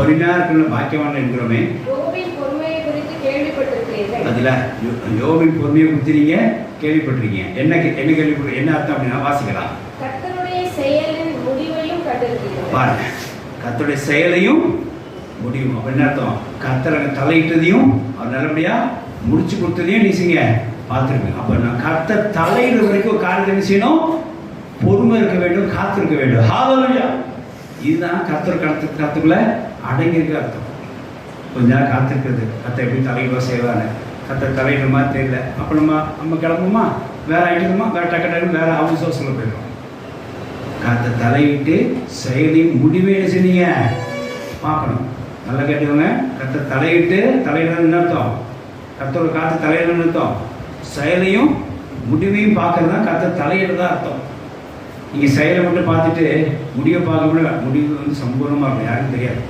பொறுமையா இருக்கிற பாக்கியவான் என்கிறோமே. யோபின் பொறுமையை குறித்து கேள்விப்பட்டிருக்கிறீர்கள். அதுல யோபின் பொறுமையை குறித்து நீங்க கேள்விப்பட்டிருக்கீங்க. என்ன கேள்விப்பட்டு என்ன அர்த்தம் அப்படின்னா வாசிக்கலாம். கர்த்தருடைய செயலின் முடிவையும் கண்டிருக்கிறீர்கள். பாருங்க, கர்த்தருடைய செயலையும் முடிவும் அப்படின்னு அர்த்தம். கர்த்தர் தலையிட்டதையும் அவர் நல்லபடியா முடிச்சு கொடுத்ததையும் நீங்க பார்த்துருக்கீங்க. அப்ப நான் கர்த்தர் தலையிட வரைக்கும் காரியத்தை என்ன செய்யணும்? பொறுமை இருக்க வேண்டும், காத்திருக்க வேண்டும். ஹalleluya. இதுதான் கர்த்தர் கருத்துக்குள்ள அடங்கியிருக்க அர்த்தம். கொஞ்ச நேரம் காத்திருக்கிறது. கர்த்தர் எப்படி தலையிடுவா செய்வான்னு கர்த்தர் தலையிடுற மாதிரி தெரியல. அப்போ நம்ம கிளம்புமா, வேற ஆயிட்டுமா, வேற டக்கு வேற அவசரத்தில் போயிடும். கர்த்தர் தலையிட்டு செயலையும் முடிவே என்ன செஞ்சீங்க பார்க்கணும். நல்லா கேட்டுக்கோங்க. கர்த்தர் தலையிட்டு தலையிடணும்னு அர்த்தம். கர்த்தரோட காத்து தலையிடணும்னு அர்த்தம். செயலையும் முடிவையும் பார்க்கறது தான் கர்த்தர் தலையிடுறதா அர்த்தம். நீங்கள் செயலை மட்டும் பார்த்துட்டு முடிவை பார்க்க முடியும். முடிவு சம்பூர்ணமாக இருக்கும், யாருக்கும் தெரியாது.